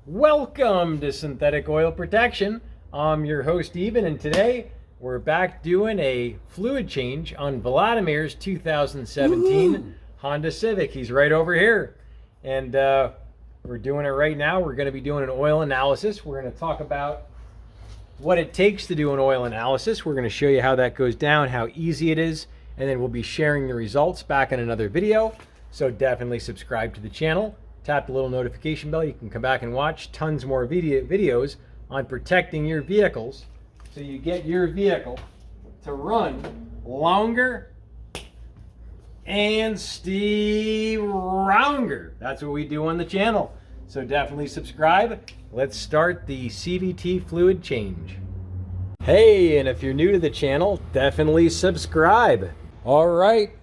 Welcome to Synthetic Oil Protection. I'm your host Eben, and today we're back doing a fluid change on Vladimir's 2017 Honda Civic. He's right over here, and we're doing it right now. We're going to be doing an oil analysis. We're going to talk about what it takes to do an oil analysis. We're going to show you how that goes down, how easy it is, and then we'll be sharing the results back in another video. So definitely subscribe to the channel. Tap the little notification bell. You can come back and watch tons more videos on protecting your vehicles so you get your vehicle to run longer and stronger. That's what we do on the channel. So definitely subscribe. Let's start the CVT fluid change. Hey, and if you're new to the channel, definitely subscribe. All right,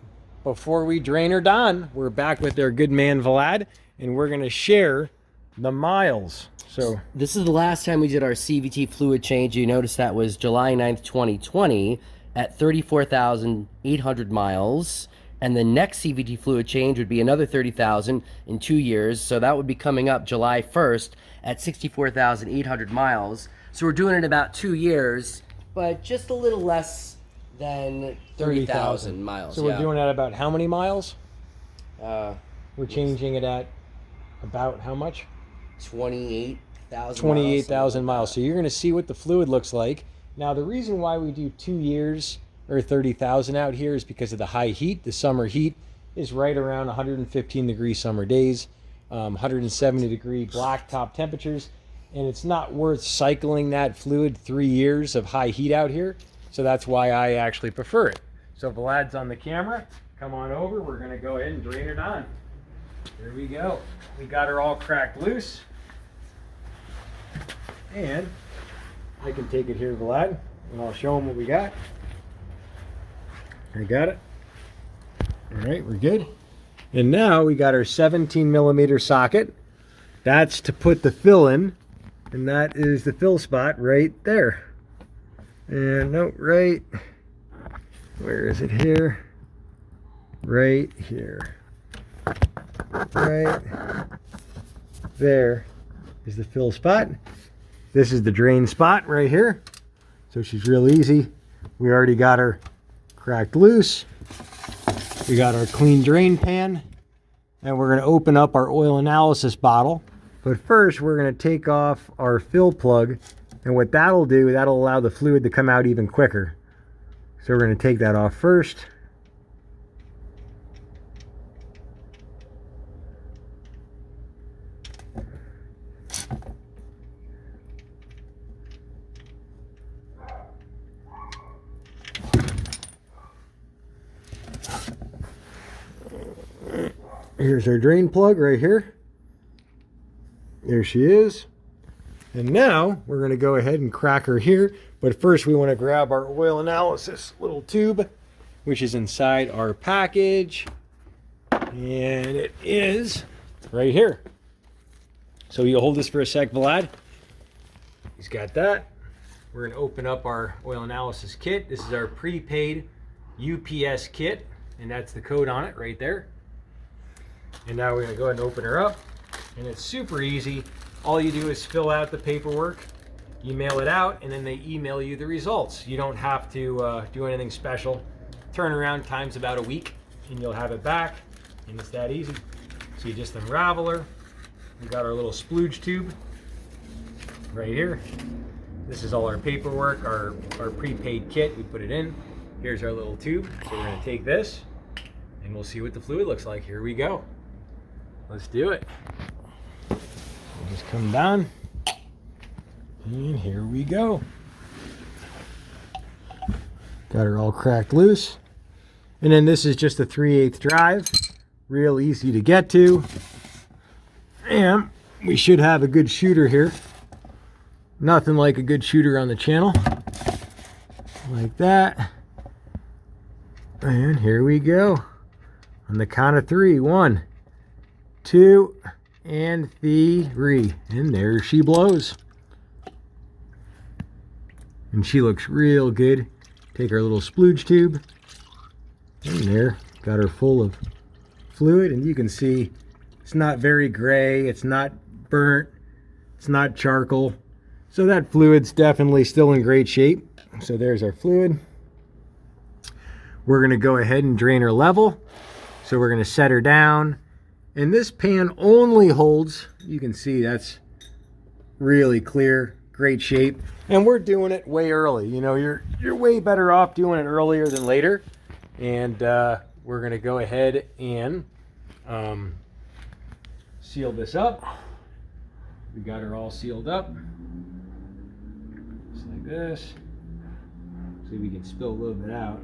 before we drain her down, we're back with our good man Vlad, and we're gonna share the miles. So this is the last time we did our CVT fluid change. You notice that was July 9th, 2020 at 34,800 miles. And the next CVT fluid change would be another 30,000 in 2 years. So that would be coming up July 1st at 64,800 miles. So we're doing it in about 2 years, but just a little less than 30,000 miles. So we're doing it at about how many miles? We're changing it at about how much? 28,000 28,000 miles. So you're going to see what the fluid looks like. Now, the reason why we do 2 years or 30,000 out here is because of the high heat. The summer heat is right around 115 degree summer days, 170 degree blacktop temperatures, and it's not worth cycling that fluid 3 years of high heat out here. So that's why I actually prefer it. So Vlad's on the camera. Come on over. We're going to go ahead and drain it on. Here we go. We got her all cracked loose. And I can take it here, Vlad, and I'll show them what we got. I got it. All right, we're good. And now we got our 17 millimeter socket. That's to put the fill in, and that is the fill spot right there. And no, right, where is it here? Right here. Right there is the fill spot. This is the drain spot right here. So she's real easy. We already got her cracked loose. We got our clean drain pan, and we're going to open up our oil analysis bottle. But first we're going to take off our fill plug, and what that'll do, that'll allow the fluid to come out even quicker. So we're going to take that off first. Here's our drain plug right here. There she is. And now we're going to go ahead and crack her here. But first we want to grab our oil analysis little tube, which is inside our package. And it is right here. So you hold this for a sec, Vlad. He's got that. We're going to open up our oil analysis kit. This is our prepaid UPS kit, and that's the code on it right there. And now we're going to go ahead and open her up, and it's super easy. All you do is fill out the paperwork, you mail it out, and then they email you the results. You don't have to do anything special. Turnaround time's about a week, and you'll have it back, and it's that easy. So you just unravel her. We got our little splooge tube right here. This is all our paperwork, our prepaid kit. We put it in. Here's our little tube. So we're going to take this, and we'll see what the fluid looks like. Here we go. Let's do it. We'll just come down, and here we go. Got her all cracked loose. And then this is just a 3/8 drive. Real easy to get to. And we should have a good shooter here. Nothing like a good shooter on the channel. Like that. And here we go. On the count of 3. 1, 2, and 3. And there she blows. And she looks real good. Take our little splooge tube. And there, got her full of fluid. And you can see it's not very gray. It's not burnt. It's not charcoal. So that fluid's definitely still in great shape. So there's our fluid. We're going to go ahead and drain her level. So we're going to set her down. And this pan only holds, you can see that's really clear, great shape. And we're doing it way early. You know, you're way better off doing it earlier than later. And we're going to go ahead and seal this up. We got her all sealed up. Just like this. See if we can spill a little bit out.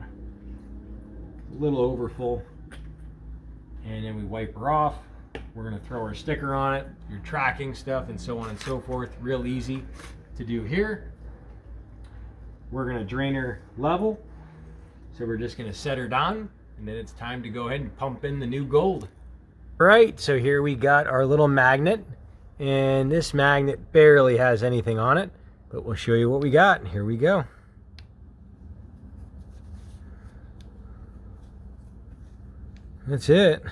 A little overfull. And then we wipe her off. We're going to throw our sticker on it, your tracking stuff, and so on and so forth. Real easy to do here. We're going to drain her level. So we're just going to set her down, and then it's time to go ahead and pump in the new gold. All right, so here we got our little magnet, and this magnet barely has anything on it, but we'll show you what we got. Here we go. That's it.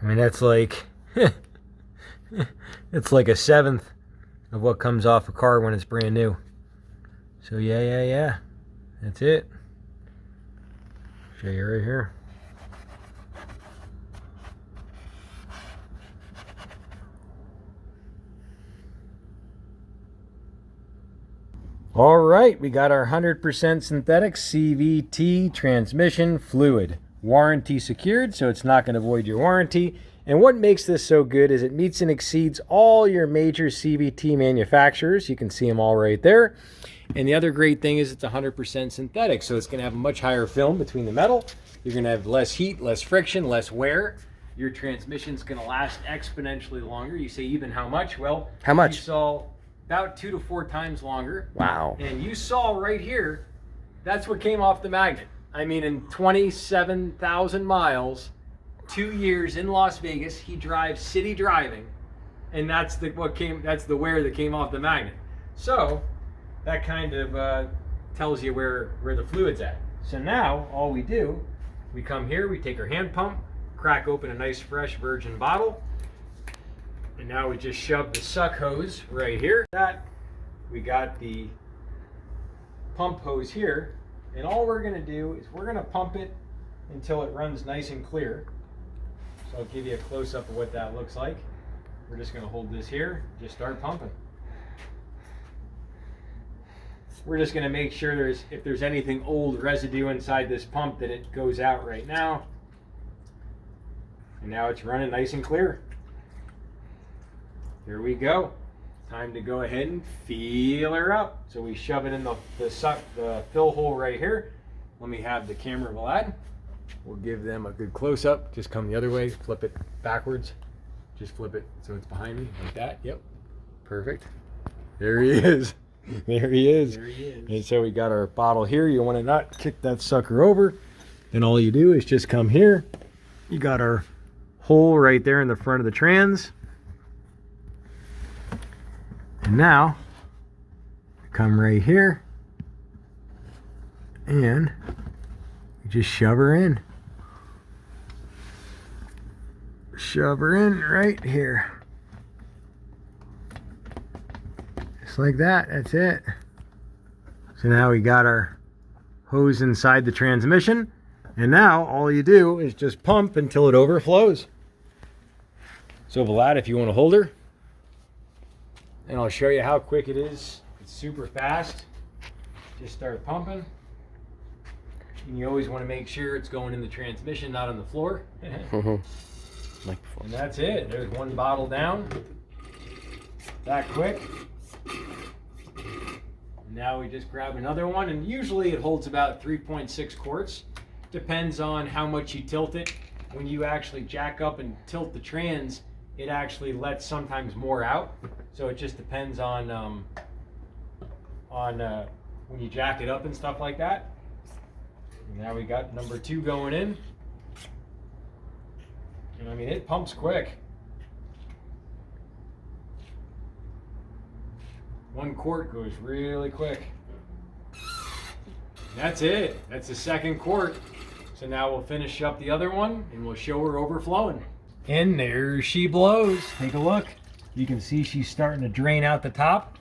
I mean, that's like it's like a seventh of what comes off a car when it's brand new. So yeah, that's it. Show you right here. All right, we got our 100% synthetic CVT transmission fluid. Warranty secured, so it's not going to void your warranty. And what makes this so good is it meets and exceeds all your major CVT manufacturers. You can see them all right there. And the other great thing is it's 100% synthetic, so it's going to have a much higher film between the metal. You're going to have less heat, less friction, less wear. Your transmission's going to last exponentially longer. You say, even how much? Well, how much? You saw about 2 to 4 times longer. Wow. And you saw right here, that's what came off the magnet. I mean, in 27,000 miles, 2 years in Las Vegas, he drives city driving, and that's the wear that came off the magnet. So that kind of tells you where the fluid's at. So now all we do, we come here, we take our hand pump, crack open a nice fresh virgin bottle, and now we just shove the suck hose right here. We got the pump hose here. And all we're going to do is we're going to pump it until it runs nice and clear. So I'll give you a close-up of what that looks like. We're just going to hold this here, just start pumping. We're just going to make sure if there's anything old residue inside this pump that it goes out right now. And now it's running nice and clear. Here we go. Time to go ahead and feel her up. So we shove it in the fill hole right here. Let me have the camera, Vlad. We'll give them a good close-up. Just come the other way, flip it backwards. Just flip it so it's behind me, like that. Yep, perfect. There he is. There he is. There he is. And so we got our bottle here. You want to not kick that sucker over. Then all you do is just come here. You got our hole right there in the front of the trans. And now, come right here, and you just shove her in. Shove her in right here. Just like that, that's it. So now we got our hose inside the transmission, and now all you do is just pump until it overflows. So Vlad, if you want to hold her, and I'll show you how quick it is. It's super fast. Just start pumping. And you always want to make sure it's going in the transmission, not on the floor. Like before. And that's it. There's one bottle down. That quick. And now we just grab another one, and usually it holds about 3.6 quarts. Depends on how much you tilt it. When you actually jack up and tilt the trans, it actually lets sometimes more out. So it just depends on when you jack it up and stuff like that. And now we got number 2 going in. And I mean, it pumps quick. 1 quart goes really quick. That's it. That's the second quart. So now we'll finish up the other one and we'll show her overflowing. And there she blows. Take a look. You can see she's starting to drain out the top.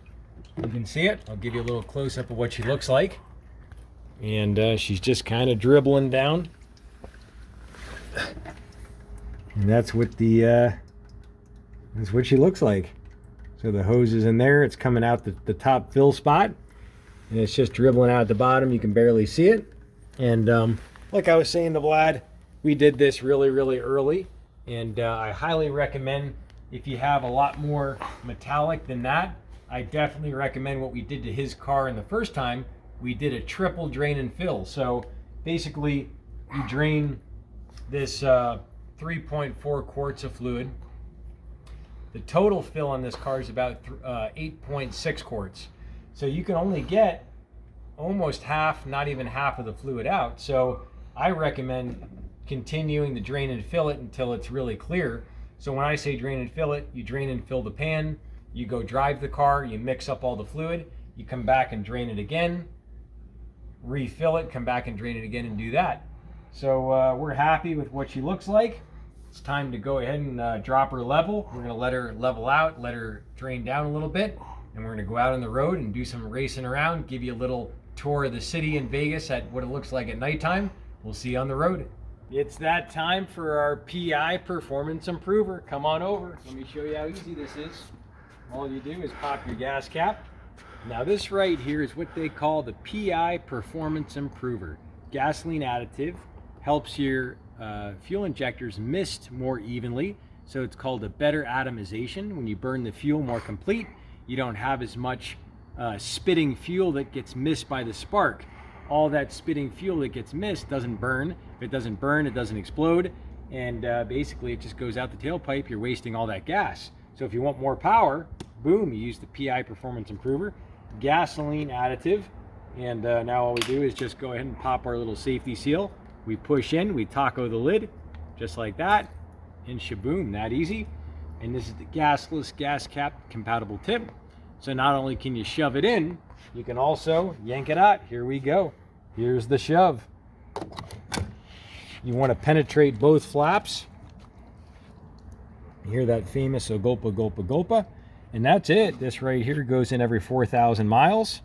You can see it. I'll give you a little close-up of what she looks like. And she's just kind of dribbling down. And that's what she looks like. So the hose is in there. It's coming out the top fill spot. And it's just dribbling out at the bottom. You can barely see it. And like I was saying to Vlad, we did this really, really early. And I highly recommend, if you have a lot more metallic than that, I definitely recommend what we did to his car in the first time. We did a triple drain and fill. So basically, you drain this 3.4 quarts of fluid. The total fill on this car is about 8.6 quarts. So you can only get almost half, not even half of the fluid out. So I recommend continuing to drain and fill it until it's really clear. So when I say drain and fill it, you drain and fill the pan, you go drive the car, you mix up all the fluid, you come back and drain it again, refill it, come back and drain it again and do that. So we're happy with what she looks like. It's time to go ahead and drop her level. We're gonna let her level out, let her drain down a little bit, and we're gonna go out on the road and do some racing around, give you a little tour of the city in Vegas at what it looks like at nighttime. We'll see you on the road. It's that time for our PI Performance Improver. Come on over. Let me show you how easy this is. All you do is pop your gas cap. Now this right here is what they call the PI Performance Improver. Gasoline additive helps your fuel injectors mist more evenly. So it's called a better atomization. When you burn the fuel more complete, you don't have as much spitting fuel that gets missed by the spark. All that spitting fuel that gets missed doesn't burn. If it doesn't burn, it doesn't explode. And basically it just goes out the tailpipe. You're wasting all that gas. So if you want more power, boom, you use the PI Performance Improver, gasoline additive. And now all we do is just go ahead and pop our little safety seal. We push in, we taco the lid, just like that, and shaboom, that easy. And this is the gasless gas cap compatible tip. So not only can you shove it in, you can also yank it out. Here we go. Here's the shove. You want to penetrate both flaps. You hear that famous Ogopa, Gopa, Gopa. And that's it. This right here goes in every 4,000 miles.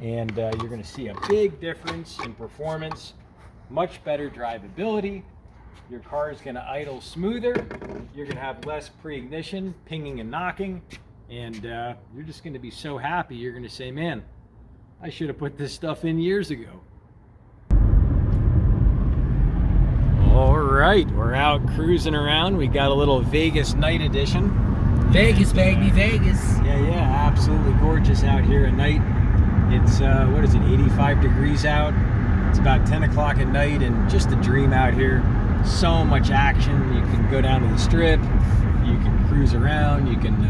And you're going to see a big difference in performance, much better drivability. Your car is going to idle smoother. You're going to have less pre-ignition, pinging and knocking. And you're just going to be so happy. You're going to say, man, I should have put this stuff in years ago. All right, we're out cruising around. We got a little Vegas night edition. Vegas, baby, Vegas. Yeah, absolutely gorgeous out here at night. It's, what is it, 85 degrees out. It's about 10 o'clock at night and just a dream out here. So much action. You can go down to the strip. You can cruise around. You can,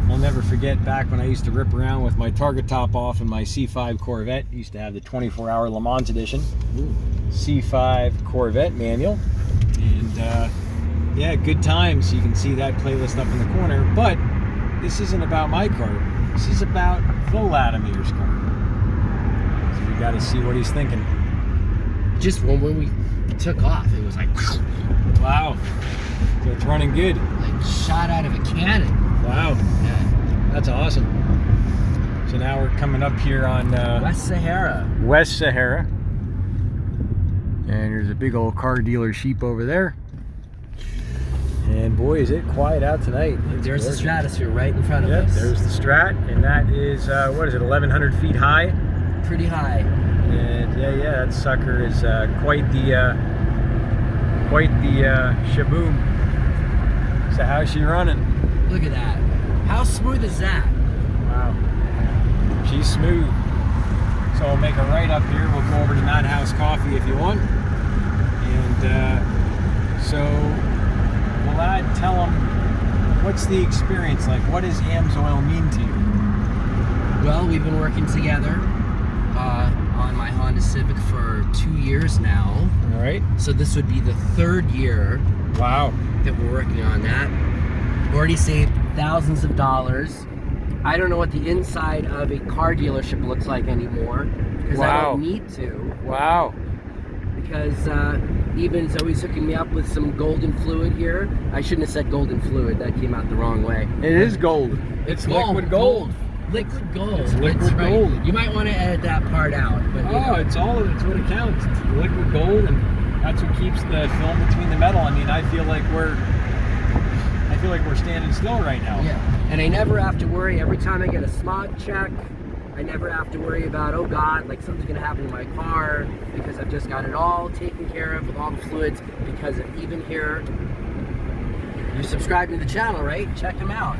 I'll never forget back when I used to rip around with my target top off in my C5 Corvette. I used to have the 24-hour Le Mans edition. Ooh. C5 Corvette manual. And yeah, good times. You can see that playlist up in the corner. But this isn't about my car. This is about Vladimir's car. So we got to see what he's thinking. Just when we took off, it was like, wow. So it's running good. Like shot out of a cannon. Wow. Yeah. That's awesome. So now we're coming up here on West Sahara. West Sahara. And there's a big old car dealer sheep over there. And boy, is it quiet out tonight. There's the stratosphere right in front of us. There's the Strat, and that is, what is it, 1,100 feet high? Pretty high. And yeah, that sucker is quite the shaboom. So how's she running? Look at that. How smooth is that? Wow. She's smooth. So we'll make a right up here. We'll go over to Madhouse Coffee if you want. And so Vlad, tell them, what's the experience like? What does AMSOIL mean to you? Well, we've been working together on my Honda Civic for 2 years now. All right. So this would be the 3rd year. Wow. That we're working on that. Already saved thousands of dollars. I don't know what the inside of a car dealership looks like anymore. because I don't need to. Wow. Because Eben's always hooking me up with some golden fluid here. I shouldn't have said golden fluid. That came out the wrong way. It is gold. It's liquid gold. Liquid gold. It's liquid right. gold. You might want to edit that part out. But, it's what it counts. It's liquid gold, and that's what keeps the film between the metal. I mean, I feel like we're standing still right now. Yeah. And I never have to worry. Every time I get a smog check, I never have to worry about, oh God, like something's gonna happen to my car, because I've just got it all taken care of with all the fluids because of Eben here. You're subscribed to the channel, right? Check him out.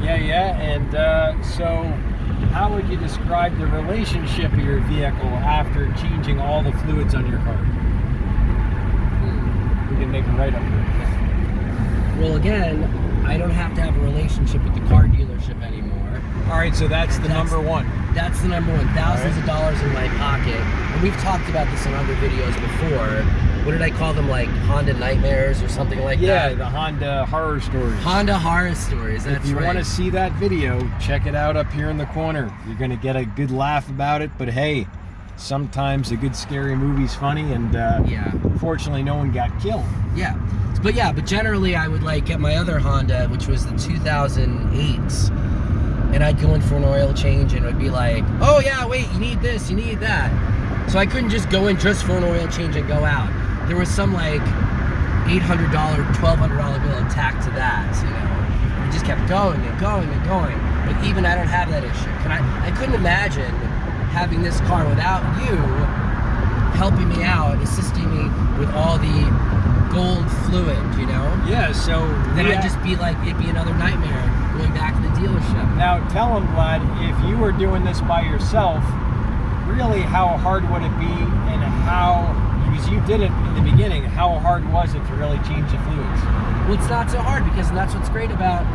Yeah. And so how would you describe the relationship of your vehicle after changing all the fluids on your car? We can make it right up here. Well, again, I don't have to have a relationship with the car dealership anymore. All right, so that's the number one. That's the number one. Thousands of dollars in my pocket. And we've talked about this in other videos before. What did I call them? Like Honda Nightmares or something like that? Yeah, the Honda Horror Stories. Honda Horror Stories, that's right. If you want to see that video, check it out up here in the corner. You're going to get a good laugh about it, but hey, sometimes a good scary movie's funny, and fortunately no one got killed. Yeah. But generally I would like get my other Honda, which was the 2008s, and I'd go in for an oil change and it would be like, oh yeah, wait, you need this, you need that. So I couldn't just go in just for an oil change and go out. There was some like $800, $1,200 bill tacked to that, you know. It just kept going and going and going. But even I don't have that issue. I couldn't imagine having this car without you helping me out, assisting me with all the gold fluid, you know? Yeah, so then I'd just be like, it'd be another nightmare going back to the dealership. Now tell them, Vlad, if you were doing this by yourself, really how hard would it be, and how, because you did it in the beginning, how hard was it to really change the fluids? Well, it's not so hard, because that's what's great about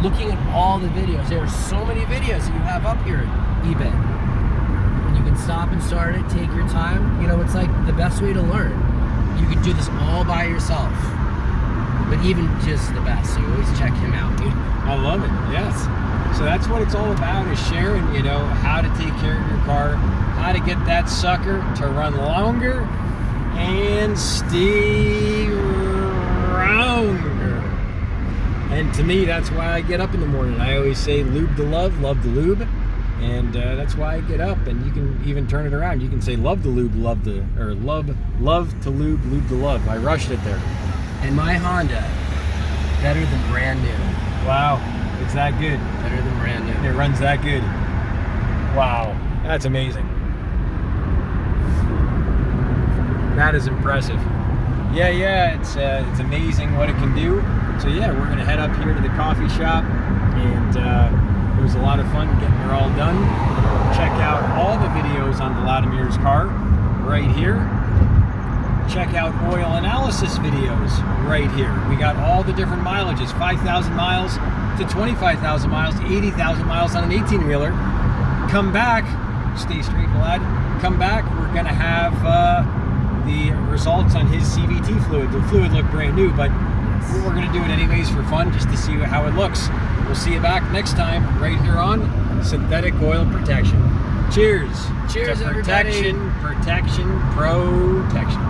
looking at all the videos. There are so many videos that you have up here at Eben. And you can stop and start it, take your time. You know, it's like the best way to learn. You could do this all by yourself. But even just the best, so you always check him out, dude. I love it, yes. So that's what it's all about, is sharing, you know, how to take care of your car, how to get that sucker to run longer and stay rounder. And to me, that's why I get up in the morning. I always say lube to love to lube. And that's why I get up, and you can even turn it around. You can say love to lube, love to lube, lube to love. I rushed it there. And my Honda, better than brand new. Wow, it's that good. Better than brand new. It runs that good. Wow, that's amazing. That is impressive. Yeah, it's amazing what it can do. So yeah, we're gonna head up here to the coffee shop, and it was a lot of fun getting her all done. Check out all the videos on Vladimir's car right here. Check out oil analysis videos right here. We got all the different mileages, 5,000 miles to 25,000 miles to 80,000 miles on an 18-wheeler. Come back, stay straight, Vlad. Come back, we're gonna have the results on his CVT fluid. The fluid looked brand new, but we're gonna do it anyways for fun, just to see how it looks. We'll see you back next time right here on Synthetic Oil Protection. Cheers. Cheers, to everybody. protection, protection.